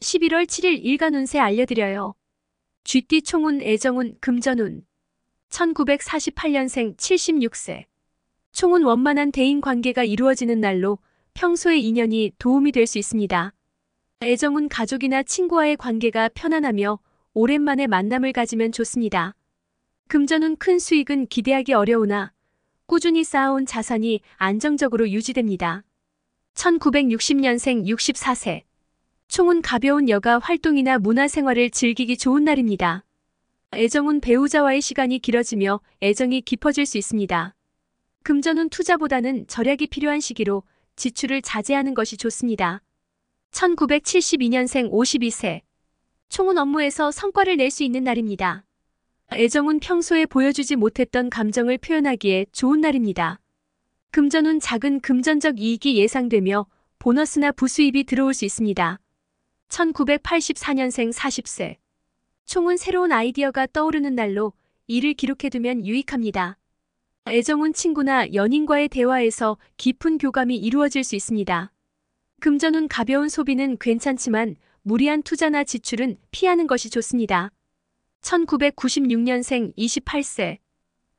11월 7일 일간 운세 알려드려요. 쥐띠 총운 애정운 금전운 1948년생 76세 총운 원만한 대인 관계가 이루어지는 날로 평소의 인연이 도움이 될 수 있습니다. 애정운 가족이나 친구와의 관계가 편안하며 오랜만에 만남을 가지면 좋습니다. 금전운 큰 수익은 기대하기 어려우나 꾸준히 쌓아온 자산이 안정적으로 유지됩니다. 1960년생 64세 총운 가벼운 여가 활동이나 문화생활을 즐기기 좋은 날입니다. 애정운 배우자와의 시간이 길어지며 애정이 깊어질 수 있습니다. 금전운 투자보다는 절약이 필요한 시기로 지출을 자제하는 것이 좋습니다. 1972년생 52세 총운 업무에서 성과를 낼 수 있는 날입니다. 애정운 평소에 보여주지 못했던 감정을 표현하기에 좋은 날입니다. 금전운 작은 금전적 이익이 예상되며 보너스나 부수입이 들어올 수 있습니다. 1984년생 40세 총운 새로운 아이디어가 떠오르는 날로 이를 기록해두면 유익합니다. 애정운 친구나 연인과의 대화에서 깊은 교감이 이루어질 수 있습니다. 금전운 가벼운 소비는 괜찮지만 무리한 투자나 지출은 피하는 것이 좋습니다. 1996년생 28세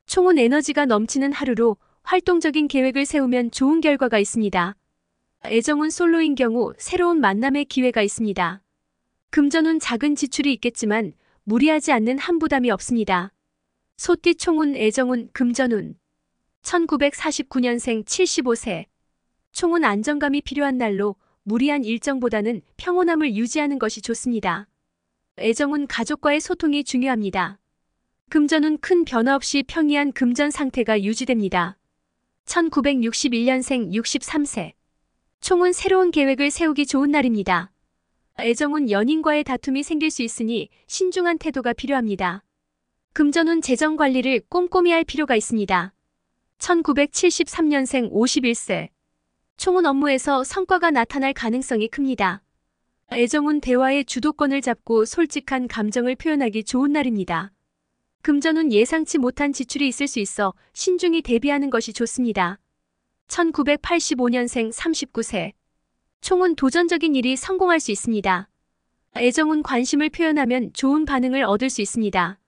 총운 에너지가 넘치는 하루로 활동적인 계획을 세우면 좋은 결과가 있습니다. 애정운 솔로인 경우 새로운 만남의 기회가 있습니다. 금전운 작은 지출이 있겠지만 무리하지 않는 한부담이 없습니다. 소띠 총운 애정운 금전운 1949년생 75세 총운 안정감이 필요한 날로 무리한 일정보다는 평온함을 유지하는 것이 좋습니다. 애정운 가족과의 소통이 중요합니다. 금전운 큰 변화 없이 평이한 금전 상태가 유지됩니다. 1961년생 63세 총운 새로운 계획을 세우기 좋은 날입니다. 애정운 연인과의 다툼이 생길 수 있으니 신중한 태도가 필요합니다. 금전운 재정 관리를 꼼꼼히 할 필요가 있습니다. 1973년생 51세 총운 업무에서 성과가 나타날 가능성이 큽니다. 애정운 대화의 주도권을 잡고 솔직한 감정을 표현하기 좋은 날입니다. 금전운 예상치 못한 지출이 있을 수 있어 신중히 대비하는 것이 좋습니다. 1985년생 39세 총운 도전적인 일이 성공할 수 있습니다. 애정운 관심을 표현하면 좋은 반응을 얻을 수 있습니다.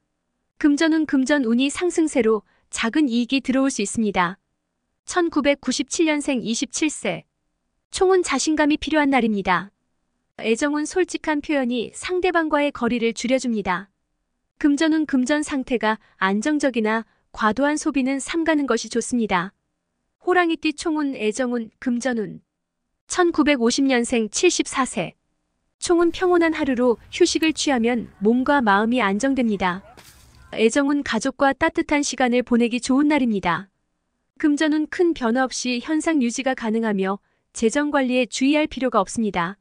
금전운 금전운이 상승세로 작은 이익이 들어올 수 있습니다. 1997년생 27세 총운 자신감이 필요한 날입니다. 애정운 솔직한 표현이 상대방과의 거리를 줄여줍니다. 금전운 금전 상태가 안정적이나 과도한 소비는 삼가는 것이 좋습니다. 호랑이띠 총운 애정운 금전운 1950년생 74세 총운 평온한 하루로 휴식을 취하면 몸과 마음이 안정됩니다. 애정운 가족과 따뜻한 시간을 보내기 좋은 날입니다. 금전운 큰 변화 없이 현상 유지가 가능하며 재정 관리에 주의할 필요가 없습니다.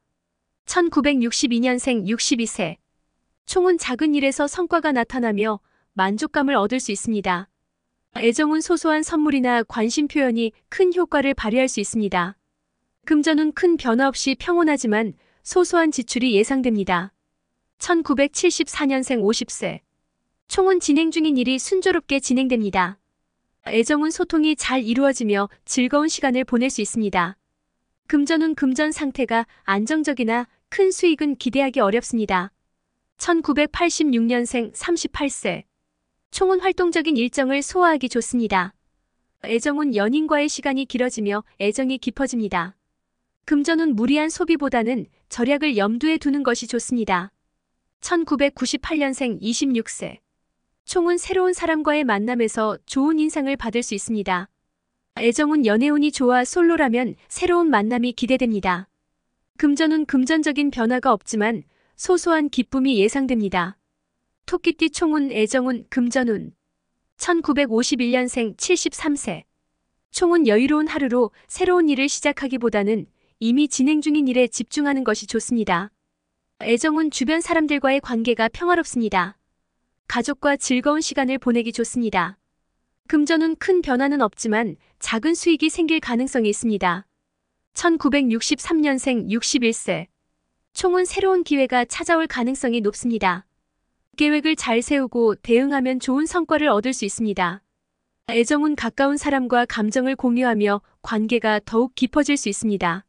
1962년생 62세 총운 작은 일에서 성과가 나타나며 만족감을 얻을 수 있습니다. 애정운 소소한 선물이나 관심 표현이 큰 효과를 발휘할 수 있습니다. 금전운 큰 변화 없이 평온하지만 소소한 지출이 예상됩니다. 1974년생 50세 총운 진행 중인 일이 순조롭게 진행됩니다. 애정운 소통이 잘 이루어지며 즐거운 시간을 보낼 수 있습니다. 금전운 금전 상태가 안정적이나 큰 수익은 기대하기 어렵습니다. 1986년생 38세 총운 활동적인 일정을 소화하기 좋습니다. 애정운 연인과의 시간이 길어지며 애정이 깊어집니다. 금전운 무리한 소비보다는 절약을 염두에 두는 것이 좋습니다. 1998년생 26세 총운 새로운 사람과의 만남에서 좋은 인상을 받을 수 있습니다. 애정운 연애운이 좋아 솔로라면 새로운 만남이 기대됩니다. 금전운 금전적인 변화가 없지만 소소한 기쁨이 예상됩니다. 토끼띠 총운 애정운 금전운 1951년생 73세 총운 여유로운 하루로 새로운 일을 시작하기보다는 이미 진행 중인 일에 집중하는 것이 좋습니다. 애정운 주변 사람들과의 관계가 평화롭습니다. 가족과 즐거운 시간을 보내기 좋습니다. 금전운 큰 변화는 없지만 작은 수익이 생길 가능성이 있습니다. 1963년생 61세 총운 새로운 기회가 찾아올 가능성이 높습니다. 계획을 잘 세우고 대응하면 좋은 성과를 얻을 수 있습니다. 애정운 가까운 사람과 감정을 공유하며 관계가 더욱 깊어질 수 있습니다.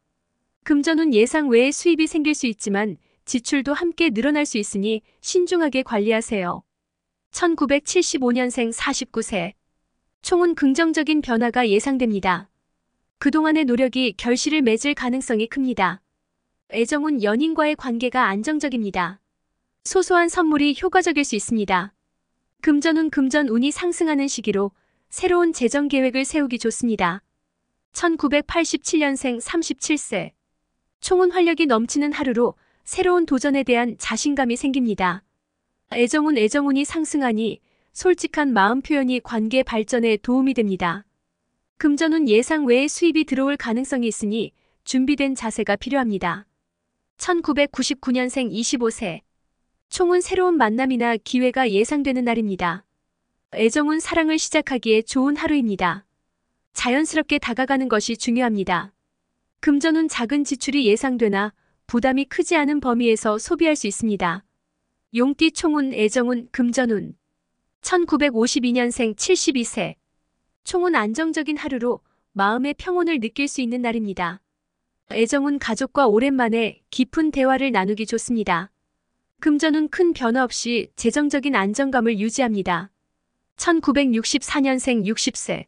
금전운 예상 외의 수입이 생길 수 있지만 지출도 함께 늘어날 수 있으니 신중하게 관리하세요. 1975년생 49세. 총은 긍정적인 변화가 예상됩니다. 그동안의 노력이 결실을 맺을 가능성이 큽니다. 애정운 연인과의 관계가 안정적입니다. 소소한 선물이 효과적일 수 있습니다. 금전운 운이 상승하는 시기로 새로운 재정 계획을 세우기 좋습니다. 1987년생 37세. 총은 활력이 넘치는 하루로 새로운 도전에 대한 자신감이 생깁니다. 애정운이 상승하니 솔직한 마음 표현이 관계 발전에 도움이 됩니다. 금전운 예상 외의 수입이 들어올 가능성이 있으니 준비된 자세가 필요합니다. 1999년생 25세. 총은 새로운 만남이나 기회가 예상되는 날입니다. 애정운 사랑을 시작하기에 좋은 하루입니다. 자연스럽게 다가가는 것이 중요합니다. 금전운 작은 지출이 예상되나 부담이 크지 않은 범위에서 소비할 수 있습니다. 용띠 총운 애정운 금전운. 1952년생 72세. 총은 안정적인 하루로 마음의 평온을 느낄 수 있는 날입니다. 애정운 가족과 오랜만에 깊은 대화를 나누기 좋습니다. 금전운 큰 변화 없이 재정적인 안정감을 유지합니다. 1964년생 60세.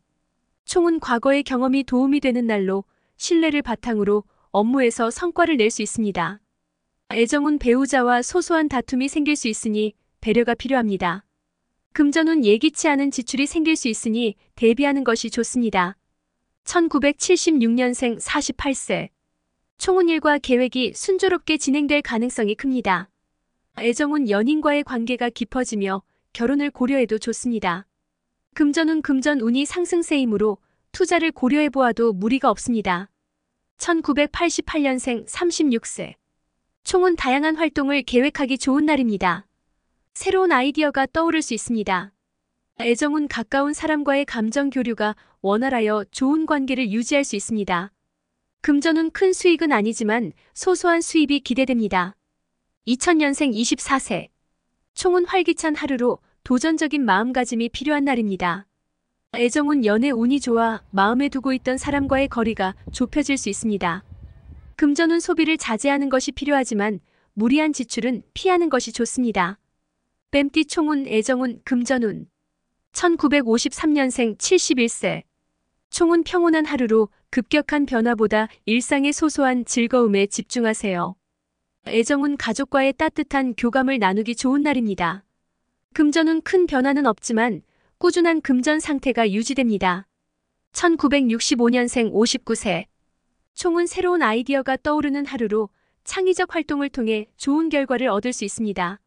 총은 과거의 경험이 도움이 되는 날로 신뢰를 바탕으로 업무에서 성과를 낼 수 있습니다. 애정운 배우자와 소소한 다툼이 생길 수 있으니 배려가 필요합니다. 금전운 예기치 않은 지출이 생길 수 있으니 대비하는 것이 좋습니다. 1976년생 48세. 총은 일과 계획이 순조롭게 진행될 가능성이 큽니다. 애정운 연인과의 관계가 깊어지며 결혼을 고려해도 좋습니다. 금전운 운이 상승세이므로 투자를 고려해보아도 무리가 없습니다. 1988년생 36세. 총은 다양한 활동을 계획하기 좋은 날입니다. 새로운 아이디어가 떠오를 수 있습니다. 애정운 가까운 사람과의 감정 교류가 원활하여 좋은 관계를 유지할 수 있습니다. 금전운 큰 수익은 아니지만 소소한 수입이 기대됩니다. 2000년생 24세. 총은 활기찬 하루로 도전적인 마음가짐이 필요한 날입니다. 애정운 연애 운이 좋아 마음에 두고 있던 사람과의 거리가 좁혀질 수 있습니다. 금전운 소비를 자제하는 것이 필요하지만 무리한 지출은 피하는 것이 좋습니다. 뱀띠 총운 애정운 금전운. 1953년생 71세. 총은 평온한 하루로 급격한 변화보다 일상의 소소한 즐거움에 집중하세요. 애정운 가족과의 따뜻한 교감을 나누기 좋은 날입니다. 금전운 큰 변화는 없지만 꾸준한 금전 상태가 유지됩니다. 1965년생 59세. 총은 새로운 아이디어가 떠오르는 하루로 창의적 활동을 통해 좋은 결과를 얻을 수 있습니다.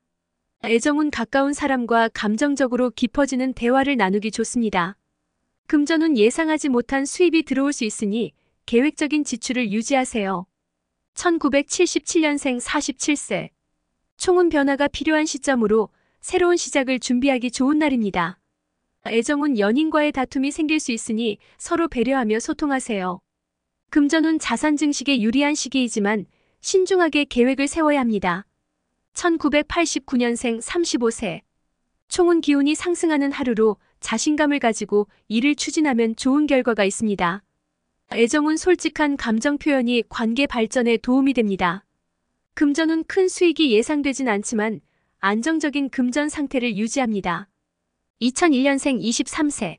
애정운 가까운 사람과 감정적으로 깊어지는 대화를 나누기 좋습니다. 금전운 예상하지 못한 수입이 들어올 수 있으니 계획적인 지출을 유지하세요. 1977년생 47세. 총은 변화가 필요한 시점으로 새로운 시작을 준비하기 좋은 날입니다. 애정운 연인과의 다툼이 생길 수 있으니 서로 배려하며 소통하세요. 금전운 자산 증식에 유리한 시기이지만 신중하게 계획을 세워야 합니다. 1989년생 35세. 총은 기운이 상승하는 하루로 자신감을 가지고 일을 추진하면 좋은 결과가 있습니다. 애정운 솔직한 감정 표현이 관계 발전에 도움이 됩니다. 금전운 큰 수익이 예상되진 않지만 안정적인 금전 상태를 유지합니다. 2001년생 23세.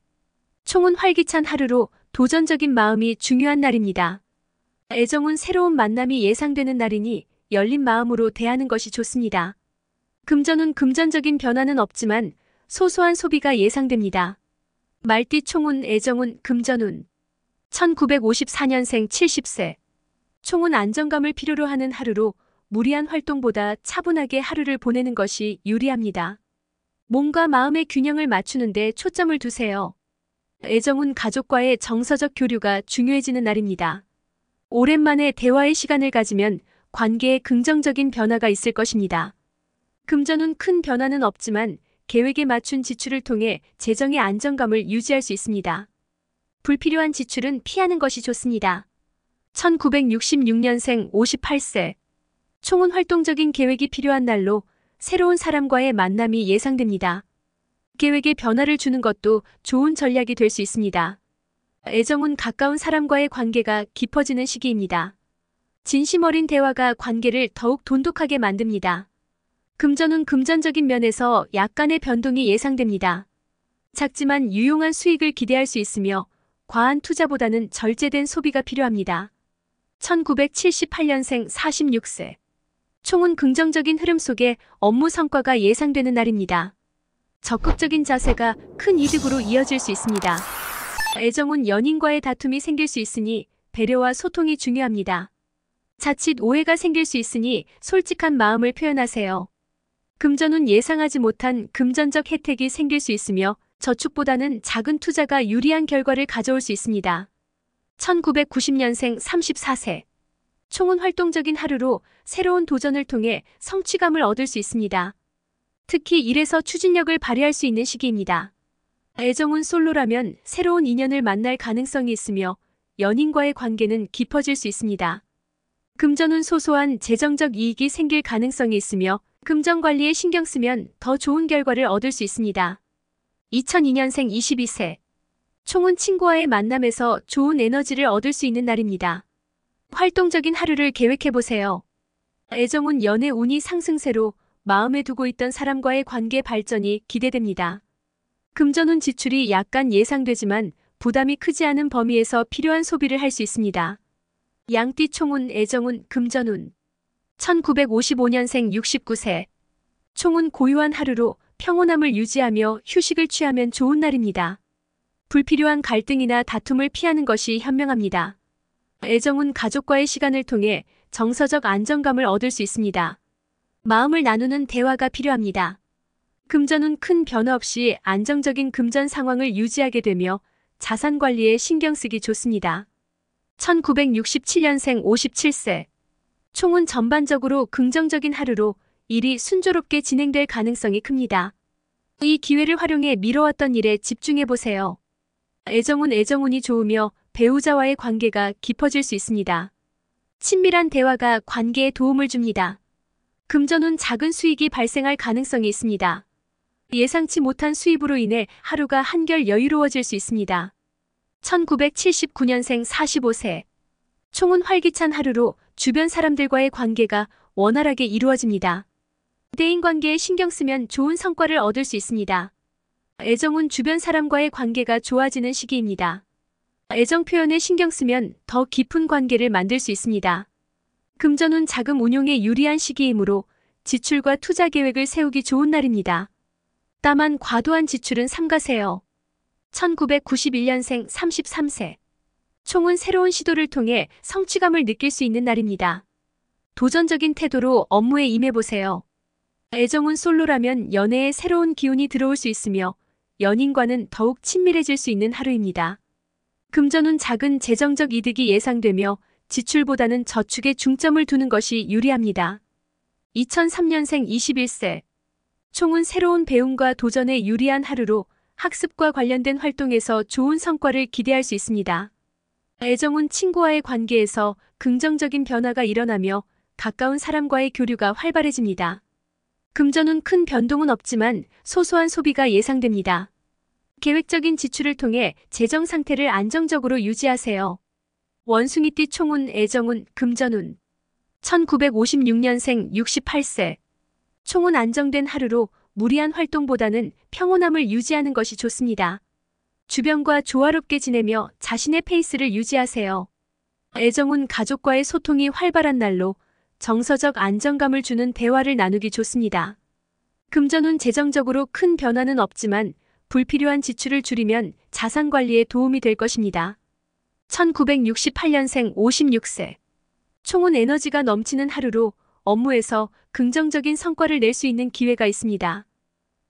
총은 활기찬 하루로 도전적인 마음이 중요한 날입니다. 애정운 새로운 만남이 예상되는 날이니 열린 마음으로 대하는 것이 좋습니다. 금전운 금전적인 변화는 없지만 소소한 소비가 예상됩니다. 말띠 총운 애정운 금전운. 1954년생 70세. 총은 안정감을 필요로 하는 하루로 무리한 활동보다 차분하게 하루를 보내는 것이 유리합니다. 몸과 마음의 균형을 맞추는데 초점을 두세요. 애정운 가족과의 정서적 교류가 중요해지는 날입니다. 오랜만에 대화의 시간을 가지면 관계에 긍정적인 변화가 있을 것입니다. 금전운 큰 변화는 없지만 계획에 맞춘 지출을 통해 재정의 안정감을 유지할 수 있습니다. 불필요한 지출은 피하는 것이 좋습니다. 1966년생 58세. 총은 활동적인 계획이 필요한 날로 새로운 사람과의 만남이 예상됩니다. 계획에 변화를 주는 것도 좋은 전략이 될 수 있습니다. 애정운 가까운 사람과의 관계가 깊어지는 시기입니다. 진심 어린 대화가 관계를 더욱 돈독하게 만듭니다. 금전운 금전적인 면에서 약간의 변동이 예상됩니다. 작지만 유용한 수익을 기대할 수 있으며 과한 투자보다는 절제된 소비가 필요합니다. 1978년생 46세. 총은 긍정적인 흐름 속에 업무 성과가 예상되는 날입니다. 적극적인 자세가 큰 이득으로 이어질 수 있습니다. 애정운 연인과의 다툼이 생길 수 있으니 배려와 소통이 중요합니다. 자칫 오해가 생길 수 있으니 솔직한 마음을 표현하세요. 금전운 예상하지 못한 금전적 혜택이 생길 수 있으며 저축보다는 작은 투자가 유리한 결과를 가져올 수 있습니다. 1990년생 34세. 총은 활동적인 하루로 새로운 도전을 통해 성취감을 얻을 수 있습니다. 특히 일에서 추진력을 발휘할 수 있는 시기입니다. 애정운 솔로라면 새로운 인연을 만날 가능성이 있으며 연인과의 관계는 깊어질 수 있습니다. 금전운 소소한 재정적 이익이 생길 가능성이 있으며 금전 관리에 신경 쓰면 더 좋은 결과를 얻을 수 있습니다. 2002년생 22세. 총은 친구와의 만남에서 좋은 에너지를 얻을 수 있는 날입니다. 활동적인 하루를 계획해보세요. 애정운 연애 운이 상승세로 마음에 두고 있던 사람과의 관계 발전이 기대됩니다. 금전운 지출이 약간 예상되지만 부담이 크지 않은 범위에서 필요한 소비를 할 수 있습니다. 양띠 총운 애정운 금전운. 1955년생 69세. 총은 고요한 하루로 평온함을 유지하며 휴식을 취하면 좋은 날입니다. 불필요한 갈등이나 다툼을 피하는 것이 현명합니다. 애정운 가족과의 시간을 통해 정서적 안정감을 얻을 수 있습니다. 마음을 나누는 대화가 필요합니다. 금전운 큰 변화 없이 안정적인 금전 상황을 유지하게 되며 자산 관리에 신경 쓰기 좋습니다. 1967년생 57세. 총은 전반적으로 긍정적인 하루로 일이 순조롭게 진행될 가능성이 큽니다. 이 기회를 활용해 미뤄왔던 일에 집중해보세요. 애정운이 좋으며 배우자와의 관계가 깊어질 수 있습니다. 친밀한 대화가 관계에 도움을 줍니다. 금전운 작은 수익이 발생할 가능성이 있습니다. 예상치 못한 수입으로 인해 하루가 한결 여유로워질 수 있습니다. 1979년생 45세. 총은 활기찬 하루로 주변 사람들과의 관계가 원활하게 이루어집니다. 대인관계에 신경 쓰면 좋은 성과를 얻을 수 있습니다. 애정운 주변 사람과의 관계가 좋아지는 시기입니다. 애정 표현에 신경 쓰면 더 깊은 관계를 만들 수 있습니다. 금전운 자금 운용에 유리한 시기이므로 지출과 투자 계획을 세우기 좋은 날입니다. 다만 과도한 지출은 삼가세요. 1991년생 33세. 총은 새로운 시도를 통해 성취감을 느낄 수 있는 날입니다. 도전적인 태도로 업무에 임해보세요. 애정운 솔로라면 연애에 새로운 기운이 들어올 수 있으며 연인과는 더욱 친밀해질 수 있는 하루입니다. 금전운 작은 재정적 이득이 예상되며 지출보다는 저축에 중점을 두는 것이 유리합니다. 2003년생 21세. 총은 새로운 배움과 도전에 유리한 하루로 학습과 관련된 활동에서 좋은 성과를 기대할 수 있습니다. 애정운 친구와의 관계에서 긍정적인 변화가 일어나며 가까운 사람과의 교류가 활발해집니다. 금전운 큰 변동은 없지만 소소한 소비가 예상됩니다. 계획적인 지출을 통해 재정 상태를 안정적으로 유지하세요. 원숭이띠 총운 애정운 금전운. 1956년생 68세. 총은 안정된 하루로 무리한 활동보다는 평온함을 유지하는 것이 좋습니다. 주변과 조화롭게 지내며 자신의 페이스를 유지하세요. 애정운 가족과의 소통이 활발한 날로 정서적 안정감을 주는 대화를 나누기 좋습니다. 금전운 재정적으로 큰 변화는 없지만 불필요한 지출을 줄이면 자산 관리에 도움이 될 것입니다. 1968년생 56세. 총은 에너지가 넘치는 하루로 업무에서 긍정적인 성과를 낼 수 있는 기회가 있습니다.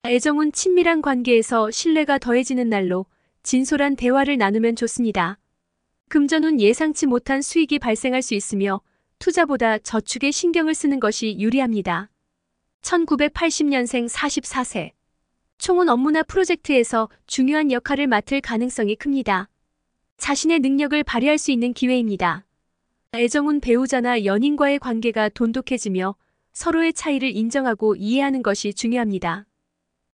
애정운 친밀한 관계에서 신뢰가 더해지는 날로 진솔한 대화를 나누면 좋습니다. 금전운 예상치 못한 수익이 발생할 수 있으며 투자보다 저축에 신경을 쓰는 것이 유리합니다. 1980년생 44세. 총은 업무나 프로젝트에서 중요한 역할을 맡을 가능성이 큽니다. 자신의 능력을 발휘할 수 있는 기회입니다. 애정운 배우자나 연인과의 관계가 돈독해지며 서로의 차이를 인정하고 이해하는 것이 중요합니다.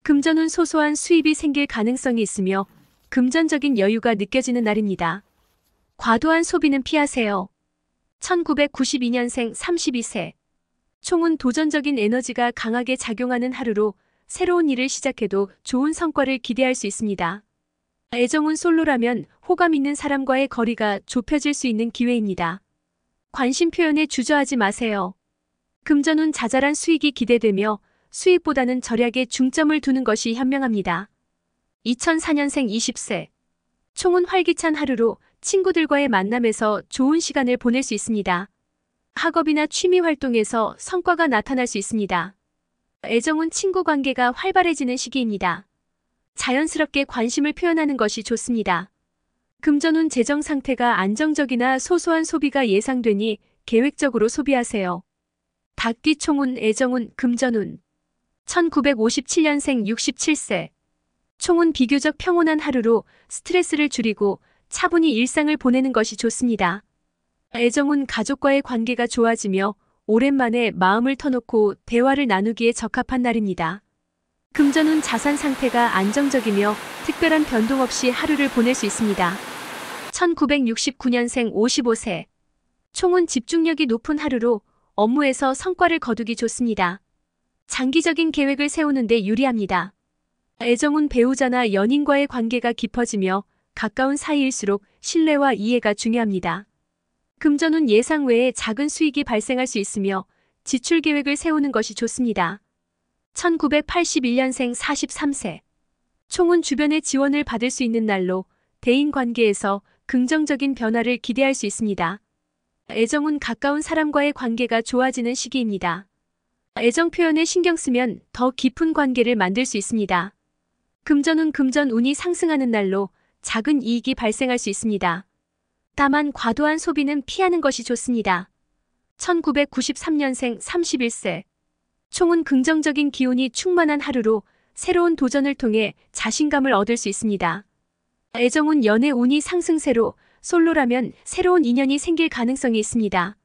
금전운 소소한 수입이 생길 가능성이 있으며 금전적인 여유가 느껴지는 날입니다. 과도한 소비는 피하세요. 1992년생 32세. 총은 도전적인 에너지가 강하게 작용하는 하루로 새로운 일을 시작해도 좋은 성과를 기대할 수 있습니다. 애정은 솔로라면 호감 있는 사람과의 거리가 좁혀질 수 있는 기회입니다. 관심 표현에 주저하지 마세요. 금전운 자잘한 수익이 기대되며 수익보다는 절약에 중점을 두는 것이 현명합니다. 2004년생 20세. 총은 활기찬 하루로 친구들과의 만남에서 좋은 시간을 보낼 수 있습니다. 학업이나 취미 활동에서 성과가 나타날 수 있습니다. 애정은 친구 관계가 활발해지는 시기입니다. 자연스럽게 관심을 표현하는 것이 좋습니다. 금전운 재정 상태가 안정적이나 소소한 소비가 예상되니 계획적으로 소비하세요. 닭띠 총운 애정운 금전운. 1957년생 67세. 총은 비교적 평온한 하루로 스트레스를 줄이고 차분히 일상을 보내는 것이 좋습니다. 애정운 가족과의 관계가 좋아지며 오랜만에 마음을 터놓고 대화를 나누기에 적합한 날입니다. 금전운 자산 상태가 안정적이며 특별한 변동 없이 하루를 보낼 수 있습니다. 1969년생 55세. 총은 집중력이 높은 하루로 업무에서 성과를 거두기 좋습니다. 장기적인 계획을 세우는데 유리합니다. 애정운 배우자나 연인과의 관계가 깊어지며 가까운 사이일수록 신뢰와 이해가 중요합니다. 금전운 예상 외에 작은 수익이 발생할 수 있으며 지출 계획을 세우는 것이 좋습니다. 1981년생 43세. 총은 주변의 지원을 받을 수 있는 날로 대인 관계에서 긍정적인 변화를 기대할 수 있습니다. 애정운 가까운 사람과의 관계가 좋아지는 시기입니다. 애정 표현에 신경 쓰면 더 깊은 관계를 만들 수 있습니다. 금전운 금전운이 상승하는 날로 작은 이익이 발생할 수 있습니다. 다만 과도한 소비는 피하는 것이 좋습니다. 1993년생 31세. 총은 긍정적인 기운이 충만한 하루로 새로운 도전을 통해 자신감을 얻을 수 있습니다. 애정운 연애 운이 상승세로 솔로라면 새로운 인연이 생길 가능성이 있습니다.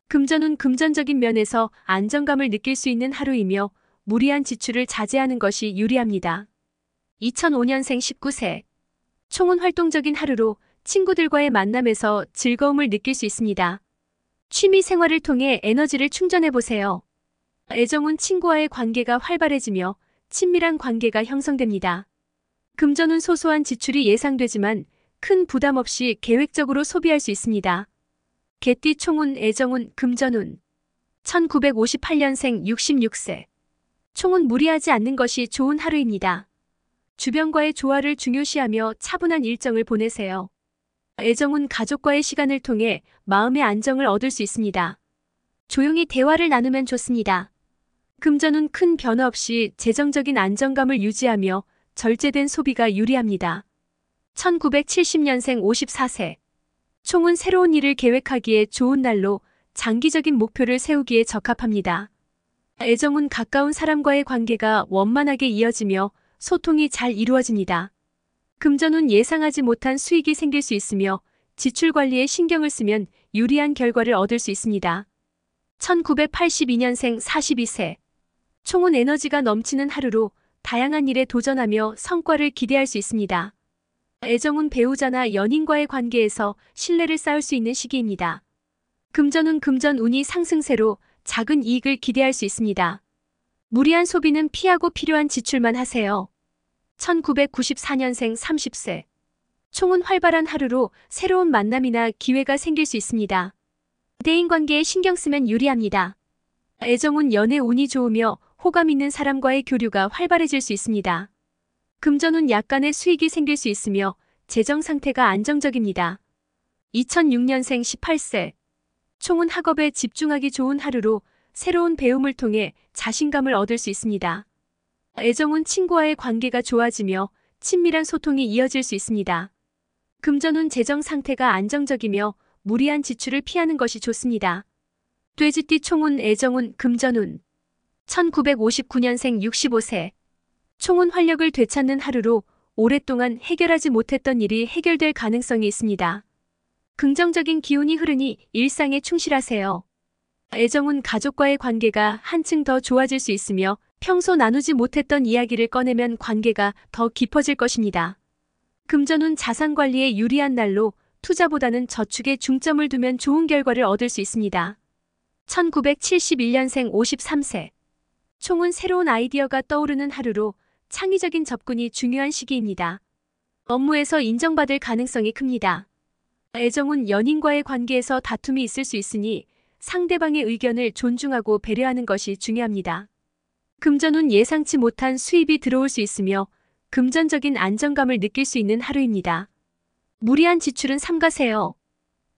금전운 금전적인 면에서 안정감을 느낄 수 있는 하루이며 무리한 지출을 자제하는 것이 유리합니다. 2005년생 19세. 총은 활동적인 하루로 친구들과의 만남에서 즐거움을 느낄 수 있습니다. 취미 생활을 통해 에너지를 충전해보세요. 애정운 친구와의 관계가 활발해지며 친밀한 관계가 형성됩니다. 금전운 소소한 지출이 예상되지만 큰 부담 없이 계획적으로 소비할 수 있습니다. 개띠 총운 애정운 금전운. 1958년생 66세. 총은 무리하지 않는 것이 좋은 하루입니다. 주변과의 조화를 중요시하며 차분한 일정을 보내세요. 애정운 가족과의 시간을 통해 마음의 안정을 얻을 수 있습니다. 조용히 대화를 나누면 좋습니다. 금전운 큰 변화 없이 재정적인 안정감을 유지하며 절제된 소비가 유리합니다. 1970년생 54세. 총은 새로운 일을 계획하기에 좋은 날로 장기적인 목표를 세우기에 적합합니다. 애정운 가까운 사람과의 관계가 원만하게 이어지며 소통이 잘 이루어집니다. 금전운 예상하지 못한 수익이 생길 수 있으며 지출 관리에 신경을 쓰면 유리한 결과를 얻을 수 있습니다. 1982년생 42세. 총은 에너지가 넘치는 하루로 다양한 일에 도전하며 성과를 기대할 수 있습니다. 애정운 배우자나 연인과의 관계에서 신뢰를 쌓을 수 있는 시기입니다. 금전운 금전운이 상승세로 작은 이익을 기대할 수 있습니다. 무리한 소비는 피하고 필요한 지출만 하세요. 1994년생 30세. 총은 활발한 하루로 새로운 만남이나 기회가 생길 수 있습니다. 대인관계에 신경 쓰면 유리합니다. 애정운 연애 운이 좋으며 호감 있는 사람과의 교류가 활발해질 수 있습니다. 금전운 약간의 수익이 생길 수 있으며 재정 상태가 안정적입니다. 2006년생 18세. 총은 학업에 집중하기 좋은 하루로 새로운 배움을 통해 자신감을 얻을 수 있습니다. 애정운 친구와의 관계가 좋아지며 친밀한 소통이 이어질 수 있습니다. 금전운 재정 상태가 안정적이며 무리한 지출을 피하는 것이 좋습니다. 돼지띠 총운 애정운 금전운. 1959년생 65세. 총은 활력을 되찾는 하루로 오랫동안 해결하지 못했던 일이 해결될 가능성이 있습니다. 긍정적인 기운이 흐르니 일상에 충실하세요. 애정운 가족과의 관계가 한층 더 좋아질 수 있으며 평소 나누지 못했던 이야기를 꺼내면 관계가 더 깊어질 것입니다. 금전운 자산 관리에 유리한 날로 투자보다는 저축에 중점을 두면 좋은 결과를 얻을 수 있습니다. 1971년생 53세. 총은 새로운 아이디어가 떠오르는 하루로 창의적인 접근이 중요한 시기입니다. 업무에서 인정받을 가능성이 큽니다. 애정운 연인과의 관계에서 다툼이 있을 수 있으니 상대방의 의견을 존중하고 배려하는 것이 중요합니다. 금전운 예상치 못한 수입이 들어올 수 있으며 금전적인 안정감을 느낄 수 있는 하루입니다. 무리한 지출은 삼가세요.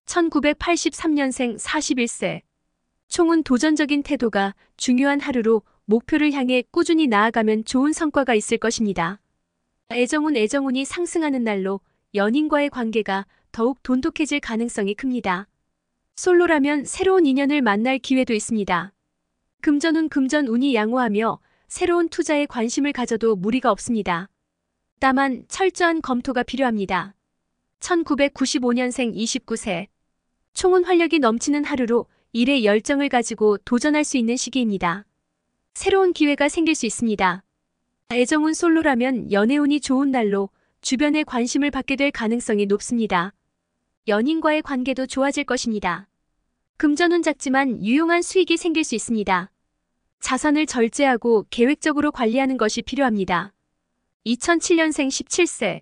1983년생 41세. 총은 도전적인 태도가 중요한 하루로 목표를 향해 꾸준히 나아가면 좋은 성과가 있을 것입니다. 애정운이 상승하는 날로 연인과의 관계가 더욱 돈독해질 가능성이 큽니다. 솔로라면 새로운 인연을 만날 기회도 있습니다. 금전운이 양호하며 새로운 투자에 관심을 가져도 무리가 없습니다. 다만 철저한 검토가 필요합니다. 1995년생 29세. 총은 활력이 넘치는 하루로 일에 열정을 가지고 도전할 수 있는 시기입니다. 새로운 기회가 생길 수 있습니다. 애정운 솔로라면 연애운이 좋은 날로 주변의 관심을 받게 될 가능성이 높습니다. 연인과의 관계도 좋아질 것입니다. 금전운 작지만 유용한 수익이 생길 수 있습니다. 자산을 절제하고 계획적으로 관리하는 것이 필요합니다. 2007년생 17세.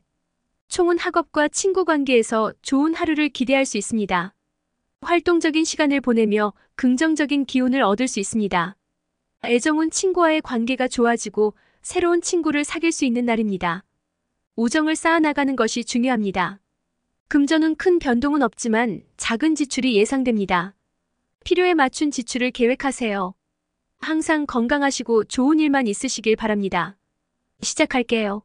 총은 학업과 친구 관계에서 좋은 하루를 기대할 수 있습니다. 활동적인 시간을 보내며 긍정적인 기운을 얻을 수 있습니다. 애정운 친구와의 관계가 좋아지고 새로운 친구를 사귈 수 있는 날입니다. 우정을 쌓아나가는 것이 중요합니다. 금전운 큰 변동은 없지만 작은 지출이 예상됩니다. 필요에 맞춘 지출을 계획하세요. 항상 건강하시고 좋은 일만 있으시길 바랍니다. 시작할게요.